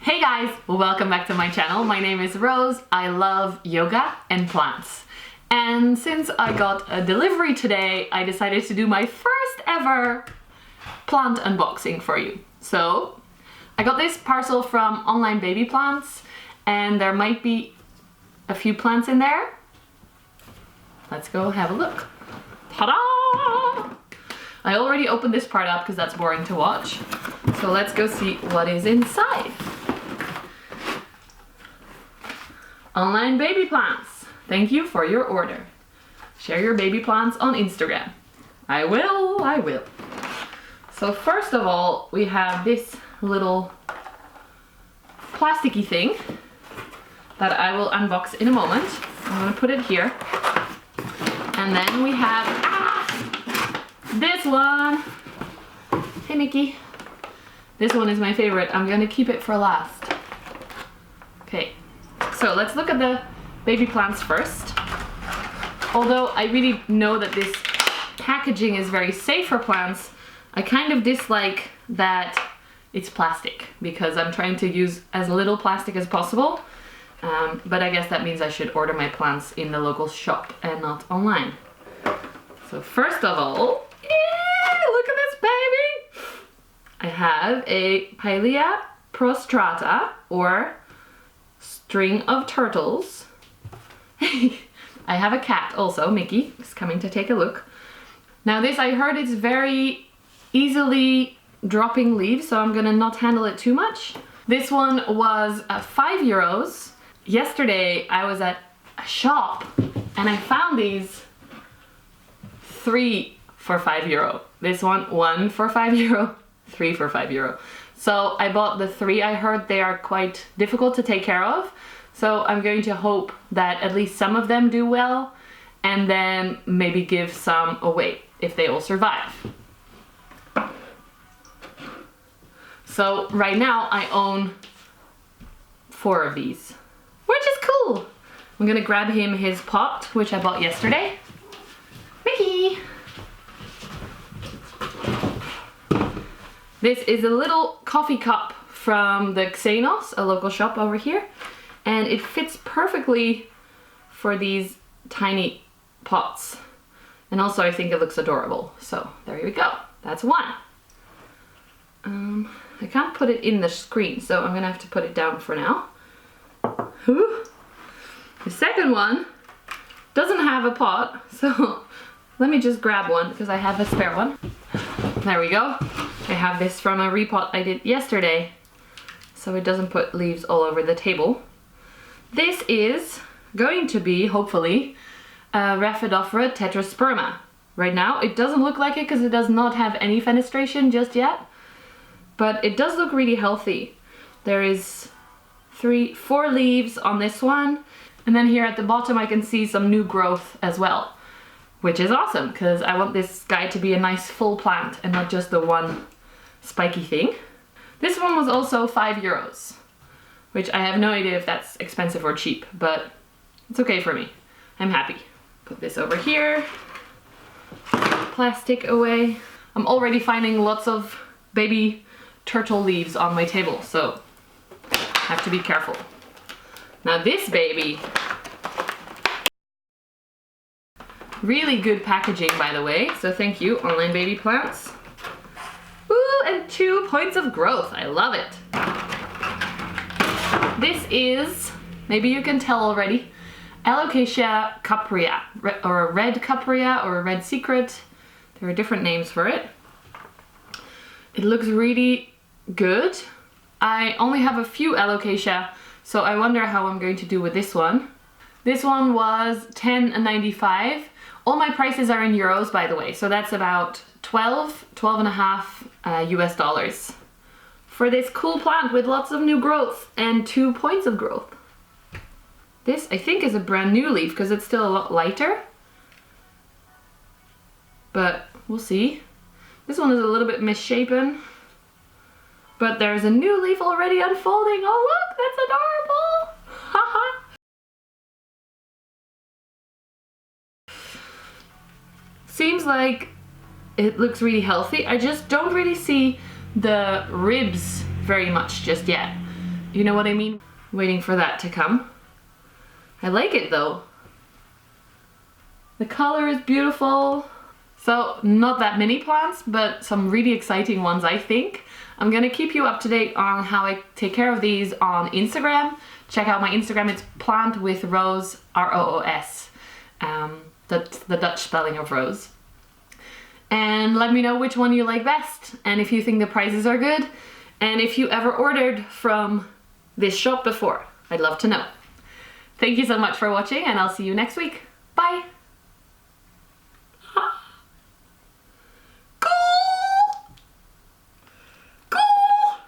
Hey guys, welcome back to my channel. My name is Rose. I love yoga and plants. And since I got a delivery today, I decided to do my first ever plant unboxing for you. So I got this parcel from Online Babyplants and there might be a few plants in there. Let's go have a look. Ta-da! I already opened this part up because that's boring to watch. So let's go see what is inside. Online Babyplants, thank you for your order. Share your baby plants on Instagram. I will. So first of all, we have this little plasticky thing that I will unbox in a moment. I'm gonna put it here. And then we have this one. Hey Mickey. This one is my favorite. I'm gonna keep it for last. Okay. So let's look at the baby plants first. Although I really know that this packaging is very safe for plants, I kind of dislike that it's plastic because I'm trying to use as little plastic as possible. But I guess that means I should order my plants in the local shop and not online. So first of all, look at this baby! I have a Pilea prostrata, or string of turtles. I have a cat also, Mickey, is coming to take a look. Now this, I heard it's very easily dropping leaves, so I'm gonna not handle it too much. This one was €5. Yesterday I was at a shop and I found these 3 for €5. This one for €5, 3 for €5. So I bought the 3. I heard they are quite difficult to take care of. So I'm going to hope that at least some of them do well and then maybe give some away if they all survive. So right now I own 4 of these, which is cool. I'm gonna grab him his pot, which I bought yesterday. Mickey! This is a little coffee cup from the Xenos, a local shop over here. And it fits perfectly for these tiny pots. And also I think it looks adorable. So there we go, that's one. I can't put it in the screen, so I'm gonna have to put it down for now. The second one doesn't have a pot, so let me just grab one because I have a spare one. There we go. I have this from a repot I did yesterday, so it doesn't put leaves all over the table. This is going to be, hopefully, a Rhaphidophora Tetrasperma. Right now, it doesn't look like it because it does not have any fenestration just yet, but it does look really healthy. There is 4 leaves on this one, and then here at the bottom I can see some new growth as well, which is awesome because I want this guy to be a nice full plant and not just the one spiky thing. This one was also €5, which I have no idea if that's expensive or cheap, but it's okay for me. I'm happy. Put this over here. Plastic away. I'm already finding lots of baby turtle leaves on my table, so I have to be careful. Now this baby, really good packaging, by the way, so thank you, Online Babyplants. Ooh, and 2 points of growth. I love it. This is, maybe you can tell already, Alocasia cuprea, or a red cuprea, or a red secret. There are different names for it. It looks really good. I only have a few Alocasia, so I wonder how I'm going to do with this one. This one was $10.95. All my prices are in euros, by the way, so that's about 12.5 US dollars for this cool plant with lots of new growth and 2 points of growth. This, I think, is a brand new leaf because it's still a lot lighter, but we'll see. This one is a little bit misshapen, but there's a new leaf already unfolding. Oh look, that's adorable! Haha! Seems like it looks really healthy. I just don't really see the ribs very much just yet. You know what I mean? Waiting for that to come. I like it though. The color is beautiful. So not that many plants, but some really exciting ones, I think. I'm gonna keep you up to date on how I take care of these on Instagram. Check out my Instagram, it's plant with Roos, R-O-O-S. That's the Dutch spelling of rose. And let me know which one you like best, and if you think the prices are good, and if you ever ordered from this shop before. I'd love to know. Thank you so much for watching, and I'll see you next week. Bye!